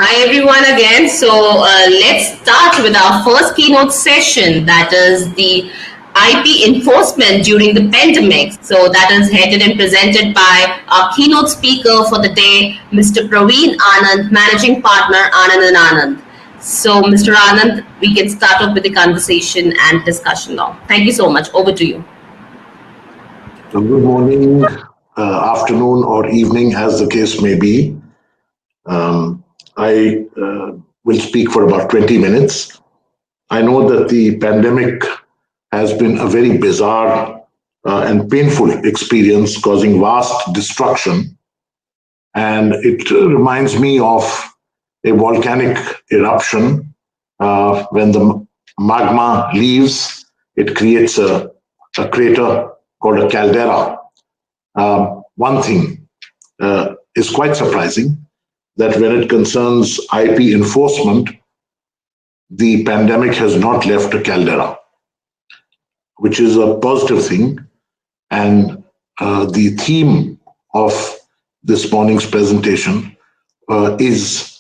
Hi everyone again. Let's start with our first keynote session, that is the IP enforcement during the pandemic. So that is headed and presented by our keynote speaker for the day, Mr. Pravin Anand, Managing Partner, Anand and Anand. So Mr. Anand, we can start off with the conversation and discussion now. Thank you so much. Over to you. Good morning, afternoon or evening, as the case may be. I will speak for about 20 minutes. I know that the pandemic has been a very bizarre and painful experience, causing vast destruction. And it reminds me of a volcanic eruption. When the magma leaves, it creates a crater called a caldera. One thing is quite surprising, that when it concerns IP enforcement, the pandemic has not left a caldera, which is a positive thing. And the theme of this morning's presentation is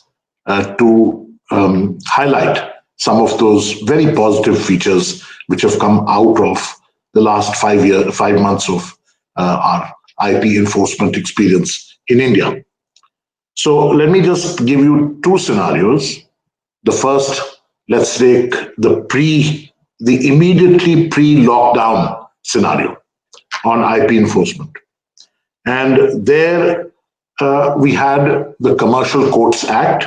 to highlight some of those very positive features which have come out of the last 5 months of our IP enforcement experience in India. So let me just give you two scenarios. The first, let's take the immediately pre-lockdown scenario on IP enforcement. And there we had the Commercial Courts Act,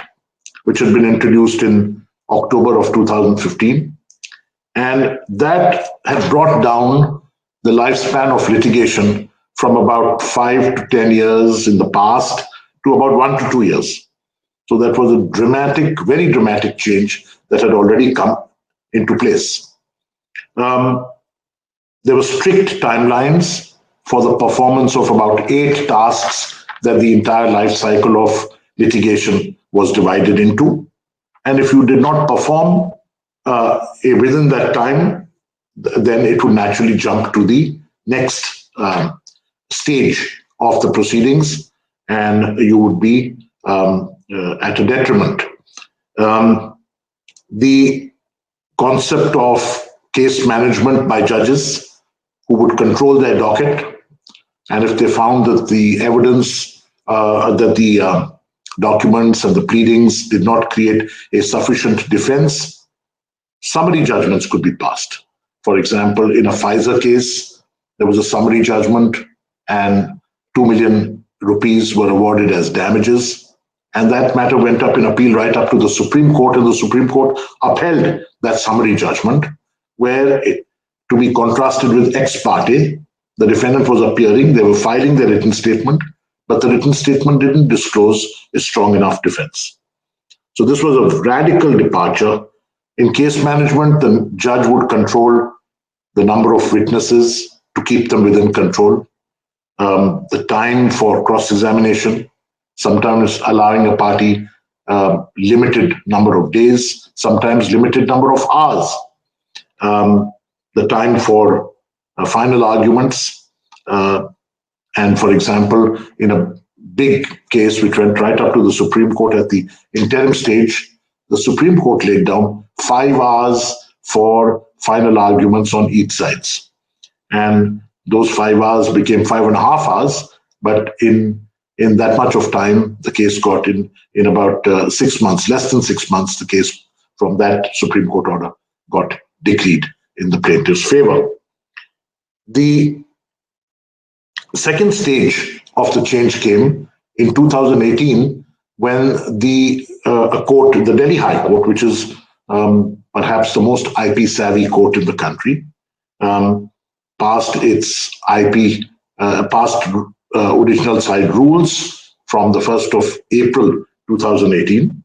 which had been introduced in October of 2015. And that had brought down the lifespan of litigation from about 5 to 10 years in the past to about 1 to 2 years. So that was a dramatic, very dramatic change that had already come into place. There were strict timelines for the performance of about 8 tasks that the entire life cycle of litigation was divided into. And if you did not perform within that time, then it would naturally jump to the next stage of the proceedings, and you would be at a detriment. The concept of case management by judges who would control their docket, and if they found that the evidence, that the documents and the pleadings did not create a sufficient defense, summary judgments could be passed. For example, in a Pfizer case, there was a summary judgment and 2 million rupees were awarded as damages. And that matter went up in appeal right up to the Supreme Court, and the Supreme Court upheld that summary judgment, where, to be contrasted with ex parte, the defendant was appearing, they were filing their written statement, but the written statement didn't disclose a strong enough defense. So this was a radical departure. In case management, the judge would control the number of witnesses to keep them within control, the time for cross-examination, sometimes allowing a party limited number of days, sometimes limited number of hours, the time for final arguments. And for example, in a big case which went right up to the Supreme Court at the interim stage, the Supreme Court laid down 5 hours for final arguments on each sides. And those 5 hours became 5.5 hours, but in that much of time, the case got in about 6 months, less than 6 months, the case from that Supreme Court order got decreed in the plaintiff's favor. The second stage of the change came in 2018 when the Delhi High Court, which is perhaps the most IP savvy court in the country, passed its original side rules from the 1st of April 2018,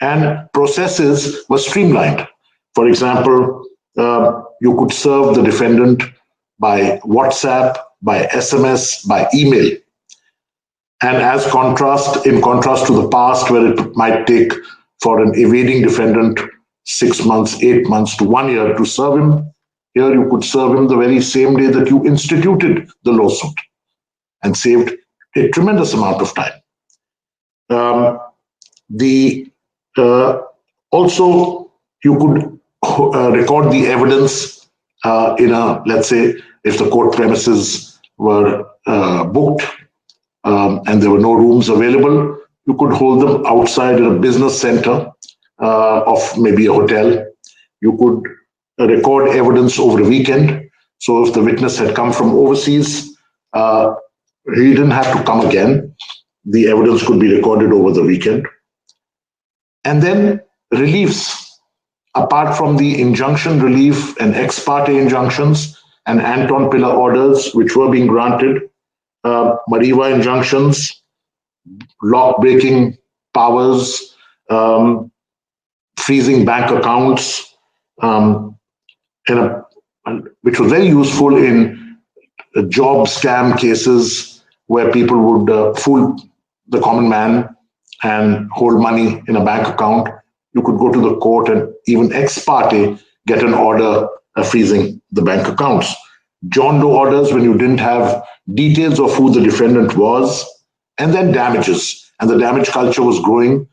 and processes were streamlined. For example, you could serve the defendant by WhatsApp, by SMS, by email. And in contrast to the past, where it might take for an evading defendant 6 months, 8 months to 1 year to serve him, here you could serve him the very same day that you instituted the lawsuit, and saved a tremendous amount of time. The Also, you could record the evidence in a, let's say, if the court premises were booked and there were no rooms available, you could hold them outside in a business center of maybe a hotel. You could record evidence over a weekend. So if the witness had come from overseas, he didn't have to come again. The evidence could be recorded over the weekend. And then reliefs, apart from the injunction relief and ex parte injunctions and Anton Pillar orders, which were being granted, Mariva injunctions, lock breaking powers, freezing bank accounts, which was very useful in job scam cases where people would fool the common man and hold money in a bank account. You could go to the court and even ex parte get an order freezing the bank accounts. John Doe orders when you didn't have details of who the defendant was, and then damages. And the damage culture was growing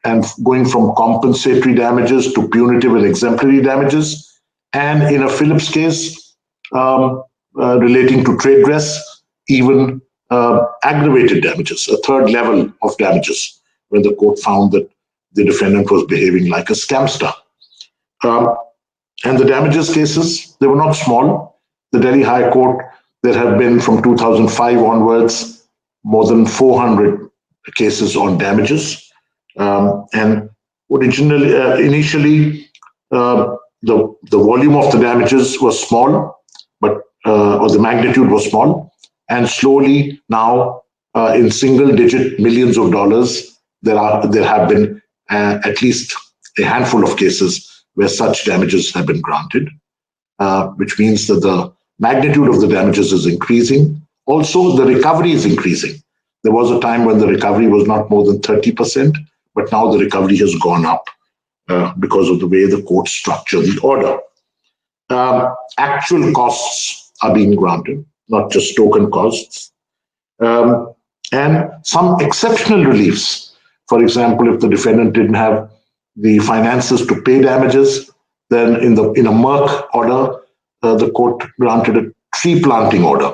and going from compensatory damages to punitive and exemplary damages. And in a Phillips case relating to trade dress, even aggravated damages, a third level of damages, when the court found that the defendant was behaving like a scamster. And the damages cases, they were not small. The Delhi High Court, there have been from 2005 onwards more than 400 cases on damages. And initially, the volume of the damages was small, but or the magnitude was small, and slowly now in single-digit millions of dollars, there have been at least a handful of cases where such damages have been granted, which means that the magnitude of the damages is increasing. Also, the recovery is increasing. There was a time when the recovery was not more than 30%, but now the recovery has gone up because of the way the court structured the order. Actual costs are being granted, not just token costs. And some exceptional reliefs. For example, if the defendant didn't have the finances to pay damages, then in a Merck order, the court granted a tree planting order,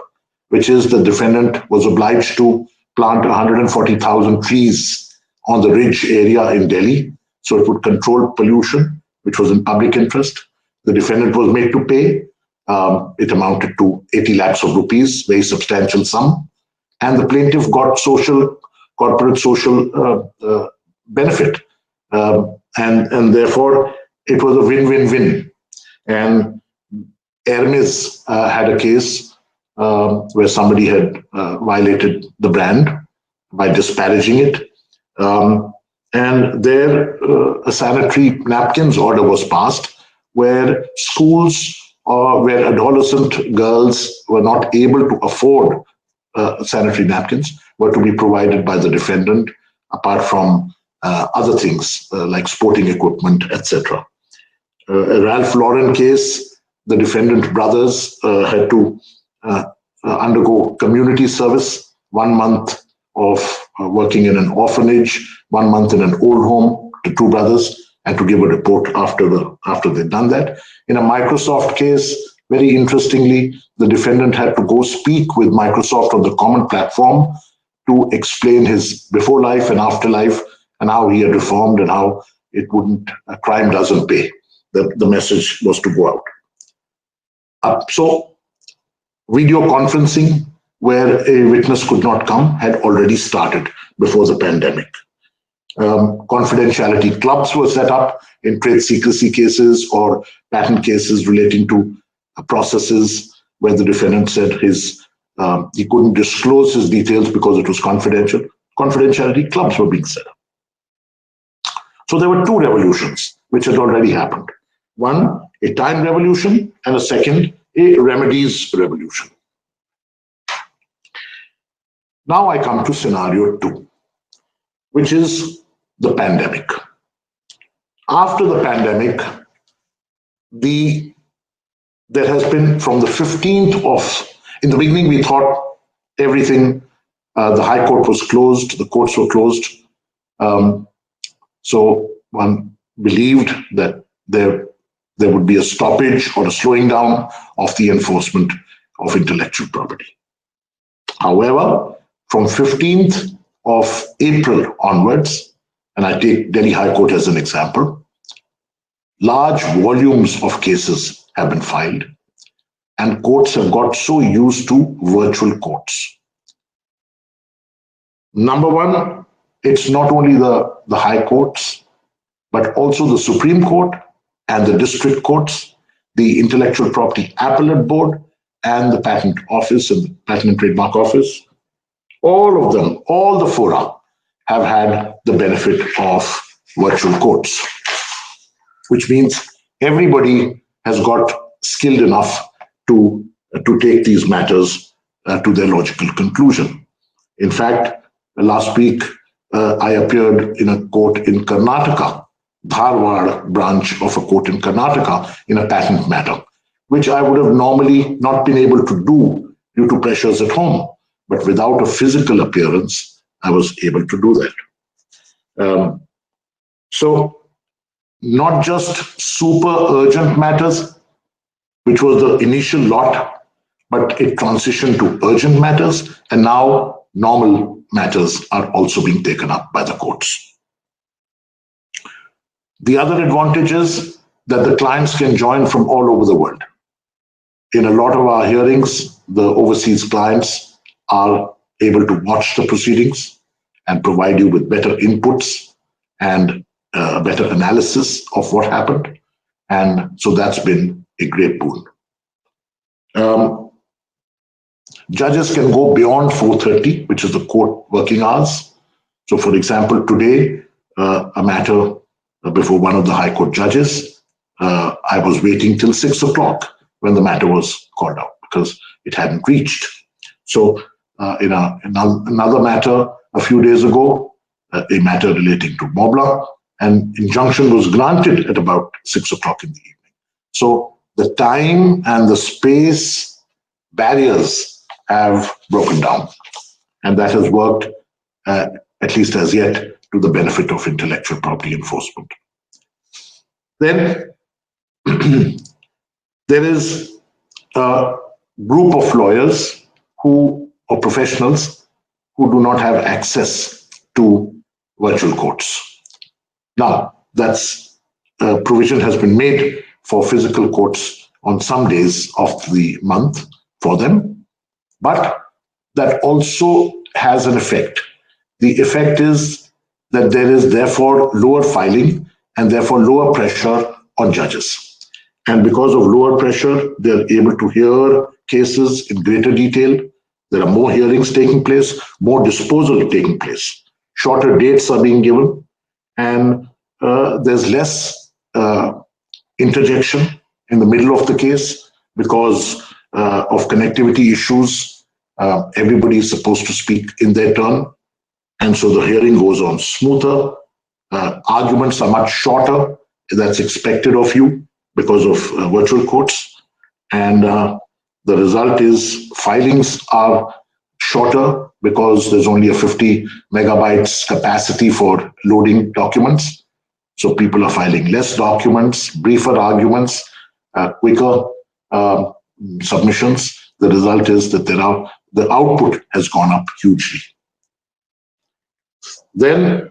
which is the defendant was obliged to plant 140,000 trees on the ridge area in Delhi, so it would control pollution, which was in public interest. The defendant was made to pay. It amounted to 80 lakhs of rupees, very substantial sum. And the plaintiff got corporate social benefit. And therefore, it was a win-win-win. And Hermes had a case where somebody had violated the brand by disparaging it. And there, a sanitary napkins order was passed where schools where adolescent girls were not able to afford sanitary napkins were to be provided by the defendant, apart from other things like sporting equipment, etc. A Ralph Lauren case, the defendant brothers had to undergo community service, 1 month of working in an orphanage, 1 month in an old home to two brothers, and to give a report after they'd done that. In a Microsoft case, very interestingly, the defendant had to go speak with Microsoft on the common platform to explain his before life and afterlife and how he had reformed and how crime doesn't pay. The message was to go out. So video conferencing, where a witness could not come, had already started before the pandemic. Confidentiality clubs were set up in trade secrecy cases or patent cases relating to processes where the defendant said he couldn't disclose his details because it was confidential. Confidentiality clubs were being set up. So there were two revolutions which had already happened. One, a time revolution, and a second, a remedies revolution. Now I come to scenario 2, which is the pandemic. After the pandemic, there has been from the 15th of, in the beginning we thought everything, the High Court was closed, the courts were closed. So one believed that there would be a stoppage or a slowing down of the enforcement of intellectual property. However, from 15th of April onwards, and I take Delhi High Court as an example, large volumes of cases have been filed, and courts have got so used to virtual courts. Number one, it's not only the high courts, but also the Supreme Court and the district courts, the Intellectual Property Appellate Board, and the Patent Office and the Patent and Trademark Office. All of them, all the fora, have had the benefit of virtual courts, which means everybody has got skilled enough to take these matters to their logical conclusion. In fact, last week, I appeared in a court in Karnataka, Dharwad branch of a court in Karnataka, in a patent matter, which I would have normally not been able to do due to pressures at home. But without a physical appearance, I was able to do that. So not just super urgent matters, which was the initial lot, but it transitioned to urgent matters, and now normal matters are also being taken up by the courts. The other advantage is that the clients can join from all over the world. In a lot of our hearings, the overseas clients are able to watch the proceedings and provide you with better inputs and better analysis of what happened. And so that's been a great boon. Judges can go beyond 4:30, which is the court working hours. So for example, today, a matter before one of the High Court judges, I was waiting till 6 o'clock when the matter was called out because it hadn't reached. So in another matter a few days ago, a matter relating to Mobla, an injunction was granted at about 6 o'clock in the evening. So the time and the space barriers have broken down, and that has worked, at least as yet, to the benefit of intellectual property enforcement. Then there is a group of lawyers or professionals who do not have access to virtual courts. Now, that's provision has been made for physical courts on some days of the month for them, but that also has an effect. The effect is that there is therefore lower filing and therefore lower pressure on judges. And because of lower pressure, they're able to hear cases in greater detail. There are more hearings taking place, more disposal taking place. Shorter dates are being given, and there's less interjection in the middle of the case because of connectivity issues. Everybody is supposed to speak in their turn, and so the hearing goes on smoother. Arguments are much shorter. That's expected of you because of virtual courts. And the result is filings are shorter because there's only a 50 megabytes capacity for loading documents. So people are filing less documents, briefer arguments, quicker submissions. The result is that the output has gone up hugely. Then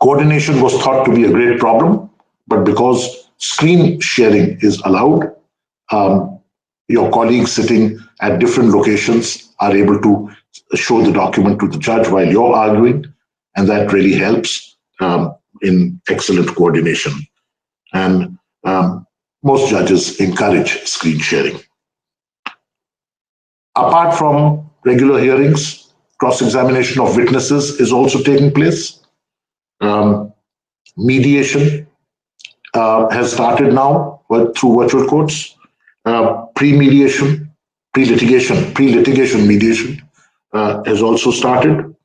coordination was thought to be a great problem, but because screen sharing is allowed, your colleagues sitting at different locations are able to show the document to the judge while you're arguing, and that really helps in excellent coordination. And most judges encourage screen sharing. Apart from regular hearings, cross-examination of witnesses is also taking place. Mediation has started now through virtual courts. Pre-litigation mediation has also started,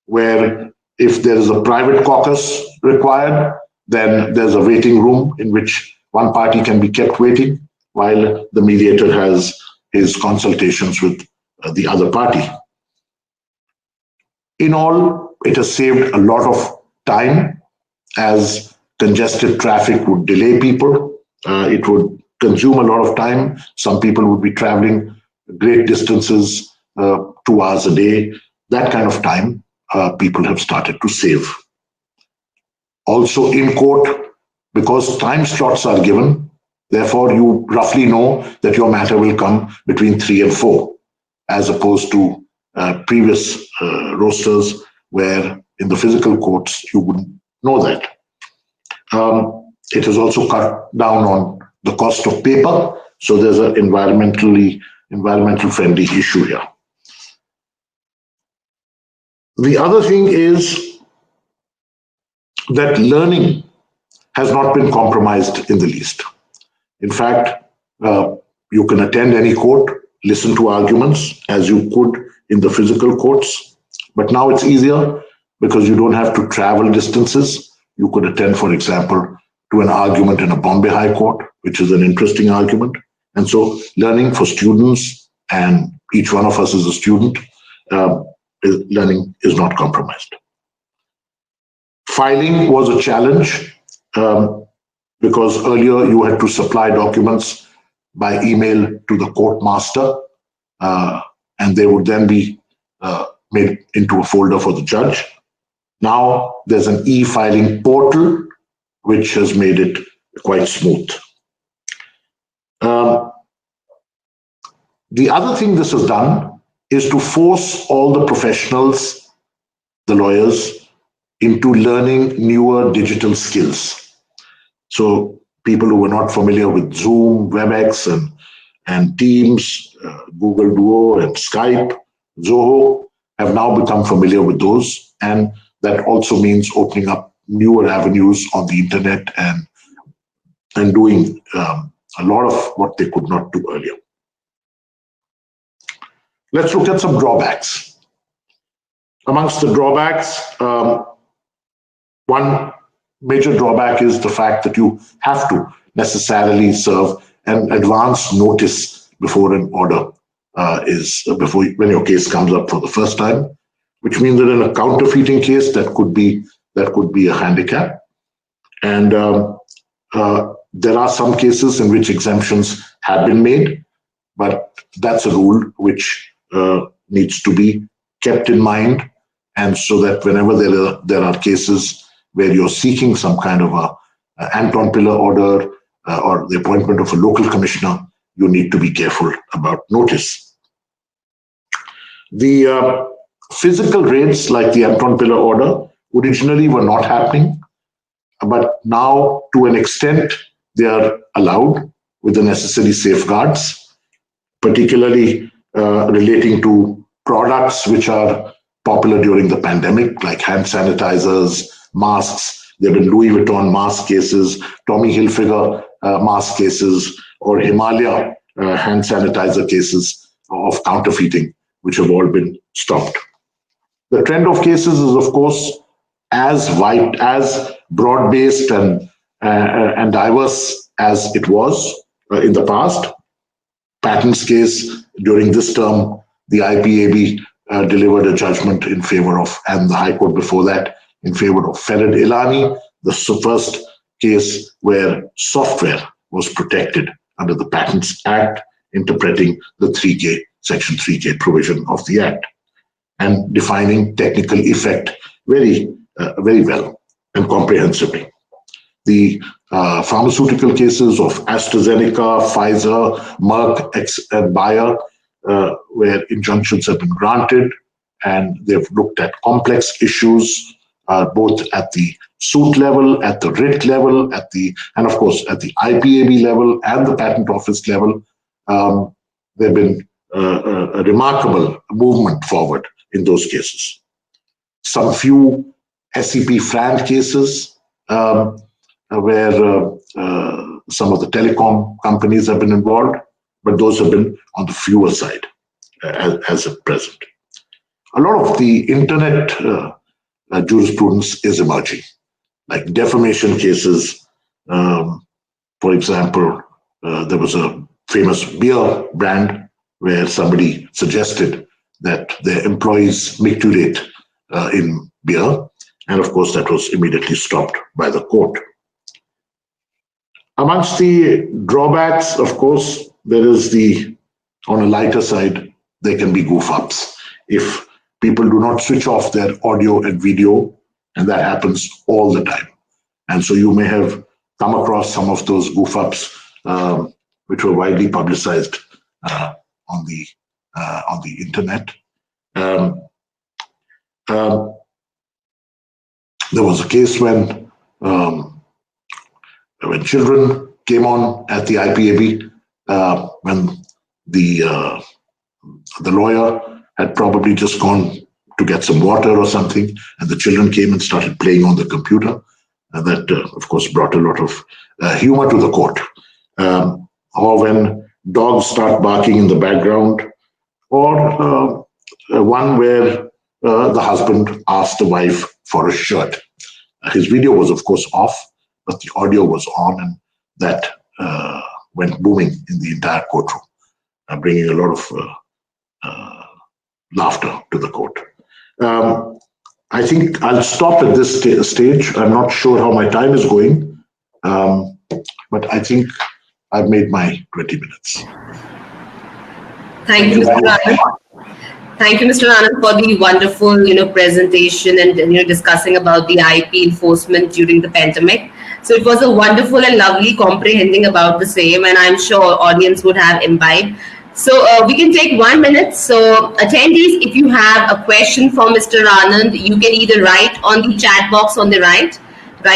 where if there is a private caucus required, then there's a waiting room in which one party can be kept waiting while the mediator has his consultations with the other party. In all, it has saved a lot of time as congested traffic would delay people. It would consume a lot of time. Some people would be traveling great distances, 2 hours a day. That kind of time people have started to save. Also in court, because time slots are given, therefore you roughly know that your matter will come between 3 and 4, as opposed to previous rosters where in the physical courts you wouldn't know that. It has also cut down on the cost of paper, so there's an environmental friendly issue here. The other thing is that learning has not been compromised in the least. In fact, you can attend any court, listen to arguments as you could in the physical courts, but now it's easier because you don't have to travel distances. You could attend, for example, to an argument in a Bombay High Court, which is an interesting argument. And so learning for students, and each one of us is a student, learning is not compromised. Filing was a challenge because earlier you had to supply documents by email to the court master, and they would then be made into a folder for the judge. Now there's an e-filing portal which has made it quite smooth. The other thing this has done is to force all the professionals, the lawyers, into learning newer digital skills. So people who were not familiar with Zoom, WebEx, and Teams, Google Duo, and Skype, Zoho, have now become familiar with those. And that also means opening up newer avenues on the internet and doing a lot of what they could not do earlier. Let's look at some drawbacks. Amongst the drawbacks, one major drawback is the fact that you have to necessarily serve an advance notice before an order when your case comes up for the first time, which means that in a counterfeiting case that could be a handicap. And there are some cases in which exemptions have been made, but that's a rule which needs to be kept in mind. And so that whenever there are cases where you're seeking some kind of a Anton Pillar order or the appointment of a local commissioner, you need to be careful about notice. The physical raids like the Anton Pillar order originally were not happening, but now to an extent they are allowed with the necessary safeguards, particularly relating to products which are popular during the pandemic, like hand sanitizers, masks. There have been Louis Vuitton mask cases, Tommy Hilfiger mask cases, or Himalaya hand sanitizer cases of counterfeiting, which have all been stopped. The trend of cases is, of course, as wide, as broad-based and diverse as it was in the past. Patents case during this term, the IPAB delivered a judgment in favor of, and the High Court before that, in favor of Ferid Ilani, the first case where software was protected under the Patents Act, interpreting the Section 3K provision of the Act, and defining technical effect very well and comprehensively. The pharmaceutical cases of AstraZeneca, Pfizer, Merck, and Bayer, where injunctions have been granted, and they've looked at complex issues, both at the suit level, at the writ level, and of course at the IPAB level and the Patent Office level. There've been a remarkable movement forward in those cases. Some few SEP FRAND cases where some of the telecom companies have been involved, but those have been on the fewer side as at present. A lot of the internet jurisprudence is emerging, like defamation cases. For example, there was a famous beer brand where somebody suggested that their employees micturate in beer, And of course, that was immediately stopped by the court. Amongst the drawbacks, of course, there is on a lighter side, there can be goof-ups. If people do not switch off their audio and video, and that happens all the time. And so you may have come across some of those goof-ups, which were widely publicized on the internet. There was a case when children came on at the IPAB, when the lawyer had probably just gone to get some water or something, and the children came and started playing on the computer. And that, of course, brought a lot of humor to the court. Or when dogs start barking in the background, or one where the husband asked the wife for a shirt. His video was, of course, off, but the audio was on, and that went booming in the entire courtroom, bringing a lot of laughter to the court. I think I'll stop at this stage. I'm not sure how my time is going, but I think I've made my 20 minutes. Thank you, Mr. Anand. Thank you, Mr. Anand, for the wonderful, presentation and discussing about the IP enforcement during the pandemic. So it was a wonderful and lovely comprehending about the same, and I'm sure audience would have imbibed. So we can take 1 minute. So attendees, if you have a question for Mr. Anand, you can either write on the chat box on the right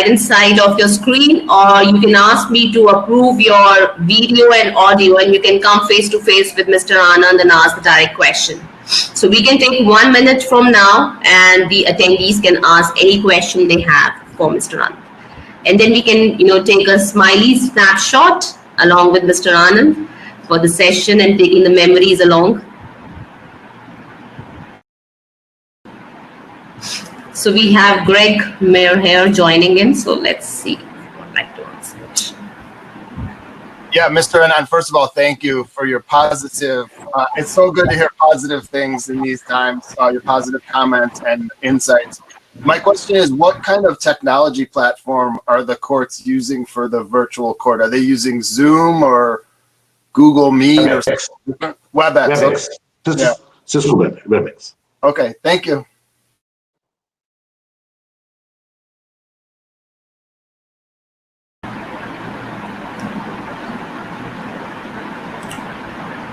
inside of your screen, or you can ask me to approve your video and audio, and you can come face to face with Mr. Anand and ask the direct question. So we can take 1 minute from now, and the attendees can ask any question they have for Mr. Anand. And then we can, take a smiley snapshot along with Mr. Anand for the session and taking the memories along. So we have Greg Mayer here joining in. So let's see. I'd like to answer it. Yeah, Mr. Anand, first of all, thank you for your positive. It's so good to hear positive things in these times, your positive comments and insights. My question is, what kind of technology platform are the courts using for the virtual court? Are they using Zoom or Google Meet or WebEx? WebEx. Okay. Yeah. Cisco WebEx. Okay, thank you.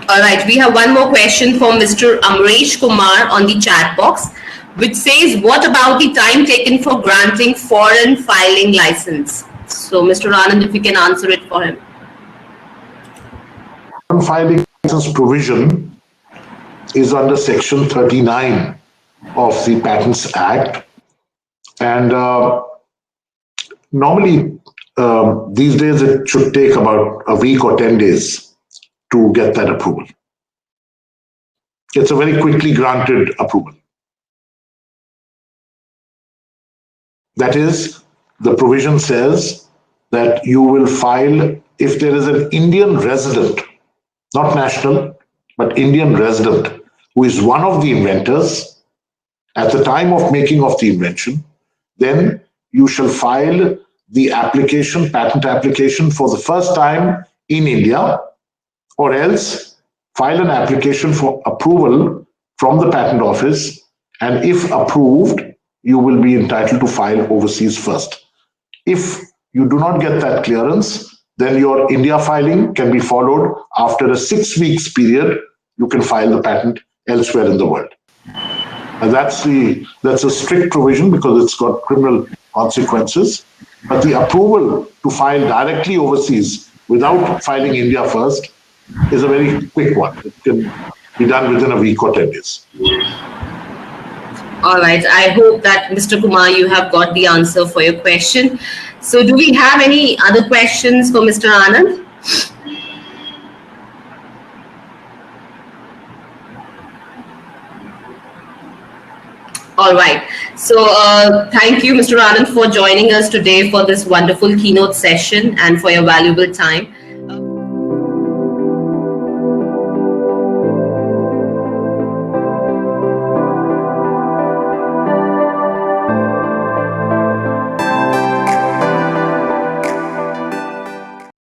All right, we have one more question from Mr. Amresh Kumar on the chat box, which says, what about the time taken for granting foreign filing license? So Mr. Anand, if you can answer it for him. Foreign filing license provision is under Section 39 of the Patents Act. And normally, these days, it should take about a week or 10 days to get that approval. It's a very quickly granted approval. That is, the provision says that you will file if there is an Indian resident, not national, but Indian resident, who is one of the inventors at the time of making of the invention, then you shall file the application, patent application, for the first time in India, or else file an application for approval from the patent office, and if approved, you will be entitled to file overseas first. If you do not get that clearance, then your India filing can be followed after a 6 weeks period. You can file the patent elsewhere in the world. And that's a strict provision because it's got criminal consequences. But the approval to file directly overseas without filing India first is a very quick one. It can be done within a week or 10 days. All right. I hope that, Mr. Kumar, you have got the answer for your question. So do we have any other questions for Mr. Anand? All right. So thank you, Mr. Anand, for joining us today for this wonderful keynote session and for your valuable time.